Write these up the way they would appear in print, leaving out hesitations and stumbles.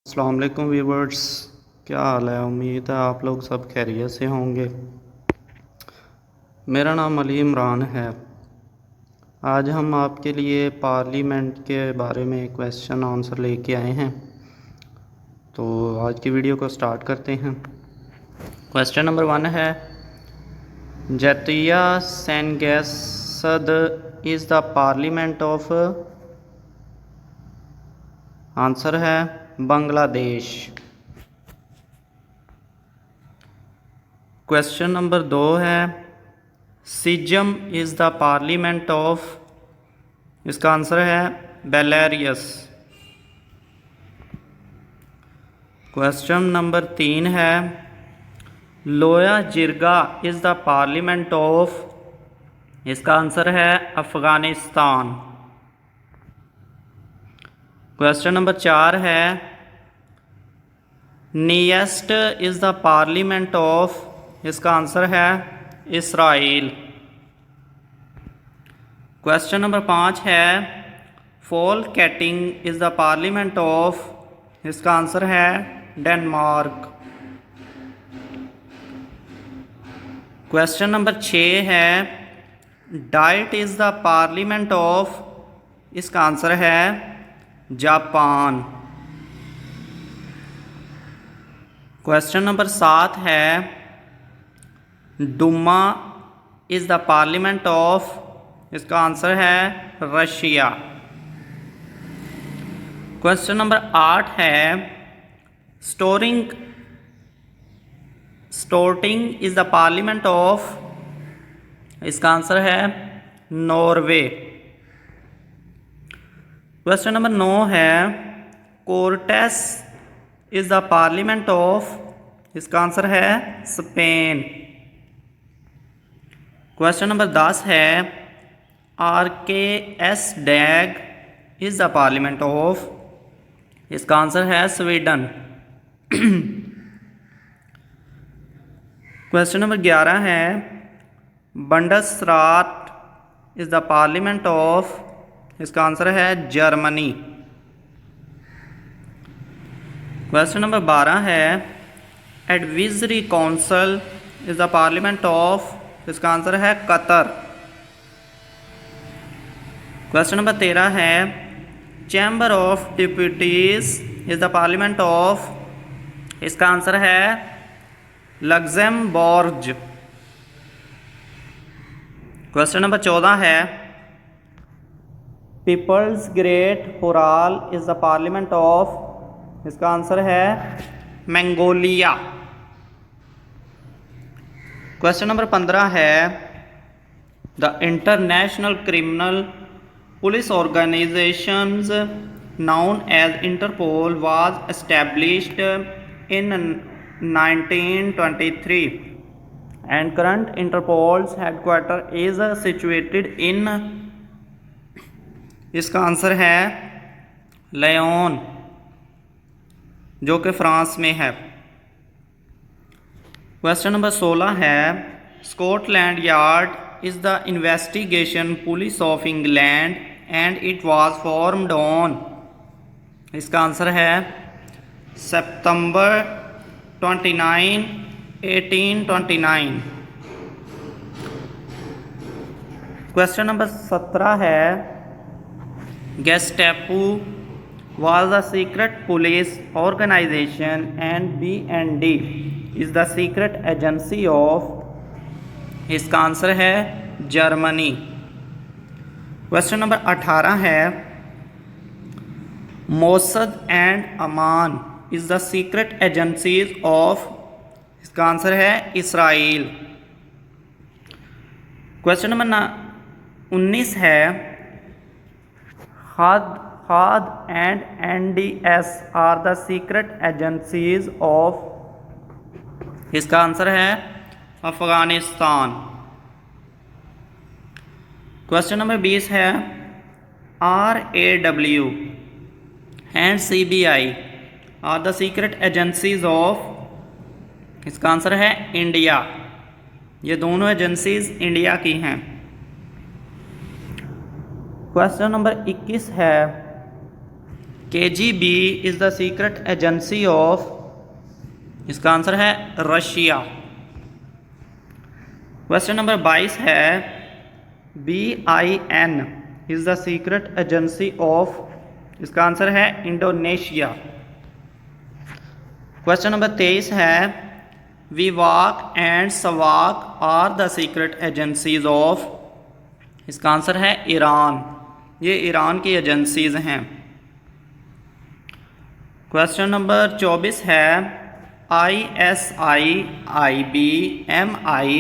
अस्सलाम वालेकुम व्यूवर्स, क्या हाल है। उम्मीद है आप लोग सब खैरियत से होंगे। मेरा नाम अली इमरान है। आज हम आपके लिए पार्लियामेंट के बारे में क्वेश्चन आंसर लेके आए हैं। तो आज की वीडियो को स्टार्ट करते हैं। क्वेश्चन नंबर 1 है, Jatiya Sangsad is the parliament of. Answer है बांग्लादेश। क्वेश्चन नंबर 2 है, Sejm is the parliament of. इसका आंसर है बेलारियस। क्वेश्चन नंबर 3 है, Loya Jirga is the parliament of. इसका आंसर है अफ़गानिस्तान। क्वेश्चन नंबर 4 है, Knesset is the parliament of. इसका आंसर है इसराइल। क्वेश्चन नंबर 5 है, Folketing is the parliament of. इसका आंसर है डेनमार्क। क्वेश्चन नंबर 6 है, diet is the parliament of. इसका आंसर है जापान। क्वेश्चन नंबर 7 है, Duma is the parliament of. इसका आंसर है रशिया। क्वेश्चन नंबर 8 है, स्टोर्टिंग इज़ द पार्लियामेंट ऑफ। इसका आंसर है नॉर्वे। क्वेश्चन नंबर 9 है, Cortez is the parliament of. इसका आंसर है स्पेन। क्वेश्चन नंबर 10 है, RKS डैग is the parliament of. इसका आंसर है स्वीडन। क्वेश्चन नंबर 11 है, बंडसराट इज़ द पार्लियामेंट ऑफ। इसका आंसर है जर्मनी। क्वेश्चन नंबर 12 है, advisory council is the parliament of. इसका आंसर है कतर। क्वेश्चन नंबर 13 है, chamber of deputies is the parliament of. इसका आंसर है लग्जमबर्ग। क्वेश्चन नंबर 14 है, people's great hural is the parliament of. इसका answer है Mongolia. Question number 15 है, the international criminal police organisations known as Interpol was established in 1923 and current Interpol's headquarter is situated in। इसका answer है Leone, जो कि France में है। Question number 16 है, Scotland yard is the investigation police of England and it was formed on. इसका answer है सितंबर 29, 1829। Question number 17 है, Gestapo was the secret police organization and BND is the secret agency of। इसका answer है Germany. Question number 18 है, Mossad and Aman is the secret agencies of. इसका answer है Israel. Question number 19 है, KHAD and NDS are the secret agencies of. इसका answer है Afghanistan. Question number 20 है, RAW and CBI are the secret agencies of. इसका answer है India. ये दोनों एजेंसीज इंडिया की हैं। क्वेश्चन नंबर 21 है, KGB is the secret agency of, इसका आंसर है रशिया। क्वेश्चन नंबर 22 है BIN is the secret agency of, इसका आंसर है इंडोनेशिया। क्वेश्चन नंबर 23 है VEVAK and SAVAK are the secret agencies of, इसका आंसर है Iran. ये ईरान की एजेंसीज हैं। क्वेश्चन नंबर 24 है ISI, IB, MI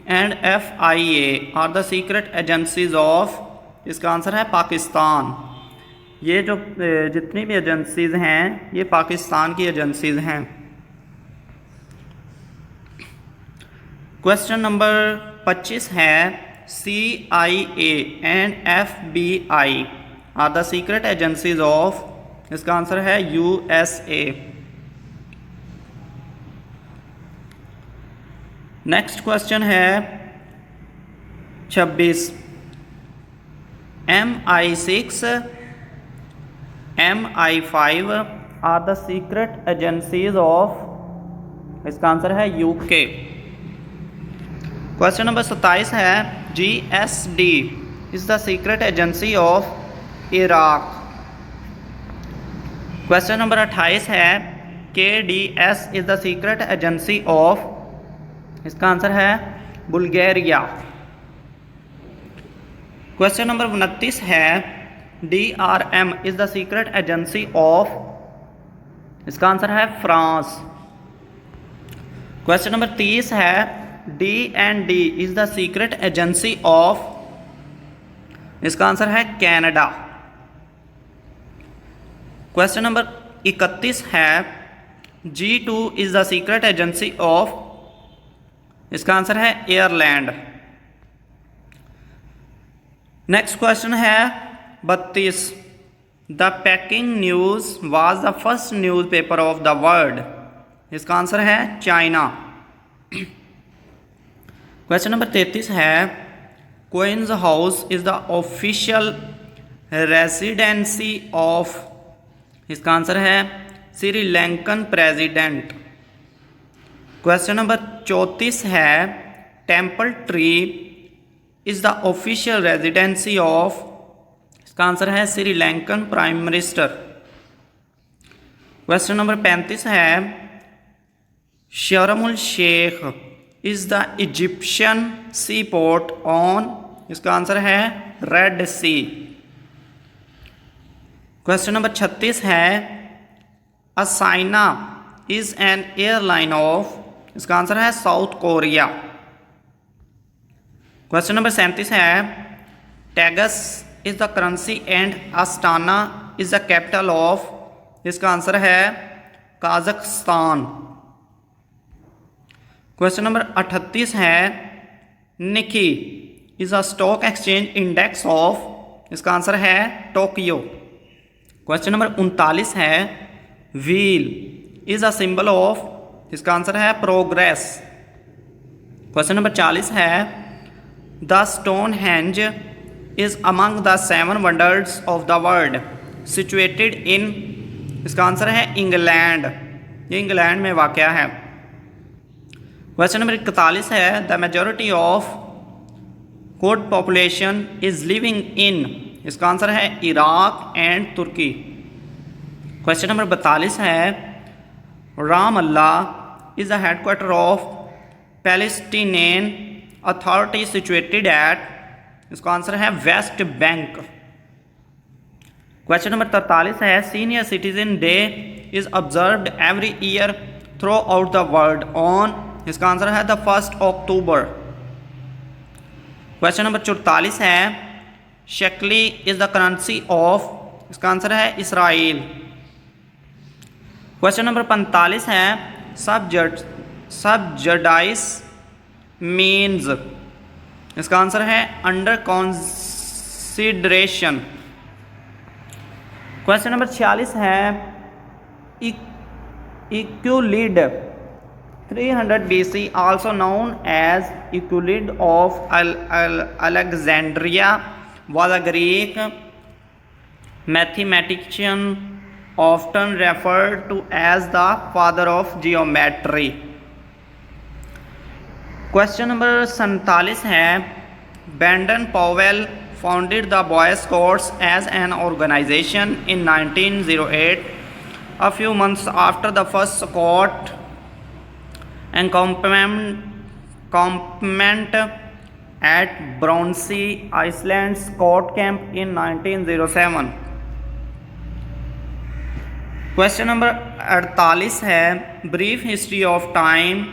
and FIA are the secret agencies of, इसका आंसर है पाकिस्तान। ये जो जितनी भी एजेंसीज हैं ये पाकिस्तान की एजेंसीज हैं। क्वेश्चन नंबर 25 है CIA and FBI are the secret agencies of, इसका आंसर है USA। नेक्स्ट क्वेश्चन है 26 MI6 MI5 are the secret agencies of, इसका आंसर है UK। क्वेश्चन नंबर 27 है GSD is the secret agency of Iraq. Question number 28 है KDS is the secret agency of, इसका answer है Bulgaria. Question number 29 है DRM is the secret agency of, इसका answer है France. Question number 30 है D&D is the secret agency of, इसका answer है Canada. Question number 31 है G2 is the secret agency of, इसका आंसर है एयरलैंड। नेक्स्ट क्वेश्चन है 32 the Peking news was the first newspaper of the world, इसका answer है China. Question number 33 है Queen's House is the official residency of, इसका answer है Sri Lankan president. Question number 34 है temple tree is the official residency of, इसका answer है Sri Lankan prime minister. Question number 35 है Sharm el Sheikh is the Egyptian sea port on, इसका answer है Red Sea. Question number 36 है Asiana is an airline of, इसका answer है South Korea. Question number 37 है tenge is the currency and Astana is the capital of, इसका answer है Kazakhstan. Question number 38 है Nikkei is a stock exchange index of, इसका answer है Tokyo. Question number 39 है wheel is a symbol of, इसका answer है progress. Question number 40 है the stone henge is among the 7 wonders of the world situated in, इसका answer है England. ये England में वाक़या है। क्वेश्चन नंबर 41 है the majority of Kurd population is living in, इसका आंसर है Iraq and Turkey. Question number 42 है Ramallah is the headquarter of Palestinian Authority situated at, इसका आंसर है वेस्ट बैंक। क्वेश्चन नंबर 43 है senior citizen day is observed every year throughout the world on, इसका answer है the 1 October. Question number 44 है shekel is the currency of, इसका answer है Israel. Question number 45 है सबजडाइस means, इसका answer है under consideration. Question number 46 है इक्यूलिड 300 BC also known as Euclid of Alexandria was a Greek mathematician often referred to as the father of geometry. Question number 47 है बेंडन Powell founded the Boy Scouts as an organization in 1908, a few months after the first Scout encampment at Bronsey Island Scout Camp in 1907. Question number 48 है brief history of time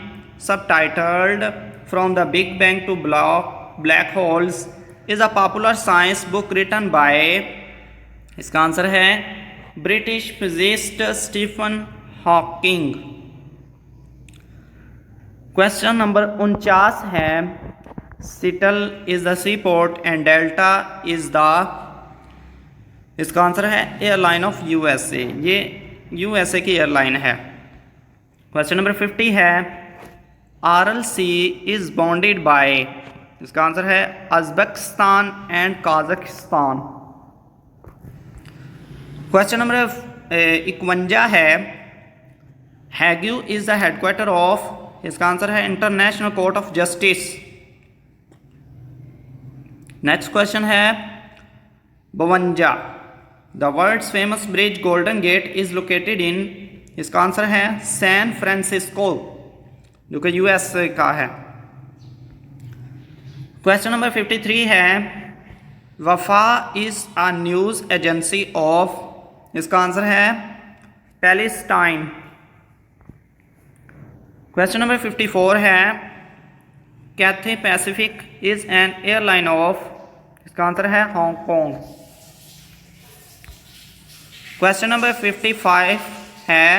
subtitled from the big bang to black holes is a popular science book written by, इसका answer है British physicist Stephen Hawking. Question number 49 है Seattle is the sea port and Delta is the, इसका answer है airline of USA, ये USA की airline है। Question number 50 है Aral Sea is bounded by, इसका आंसर है Uzbekistan and Kazakhstan. Question number 51 है Hague is the headquarter of, इसका आंसर है International Court of Justice. Next question है 52 the world's famous bridge Golden Gate is located in, इसका answer है San Francisco, जो कि यूएस का है। क्वेश्चन नंबर 53 है वफा is a news agency of, इसका आंसर है पैलेस्टाइन। क्वेश्चन नंबर 54 है Cathay Pacific is an airline of, इसका आंसर है हांगकांग। क्वेश्चन नंबर 55 है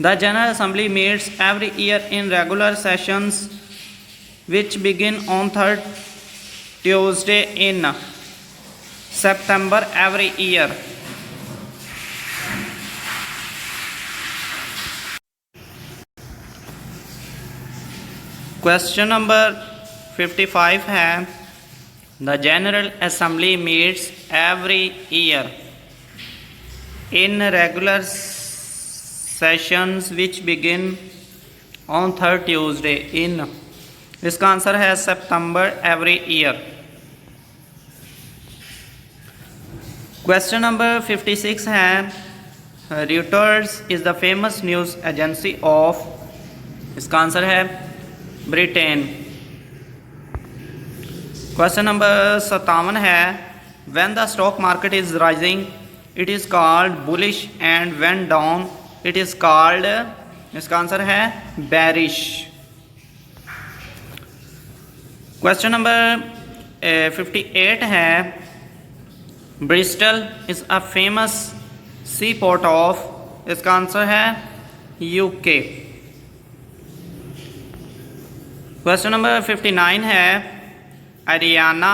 the general assembly meets every year in regular sessions which begin on third Tuesday in September every year. Question number 55 है the General Assembly meets every year in regular sessions which begin on third Tuesday in, इसका answer है सितंबर every year. Question number 56 है Reuters is the famous news agency of, इसका answer है Britain. Question number 57 है when the stock market is rising it is called bullish and when down it is called, इसका answer है bearish. Question number 58 है Bristol is a famous sea port of, इसका answer है UK. Question number 59 है Ariana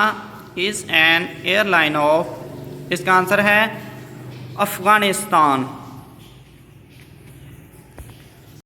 is N airline of, इसका answer है अफ़गानिस्तान।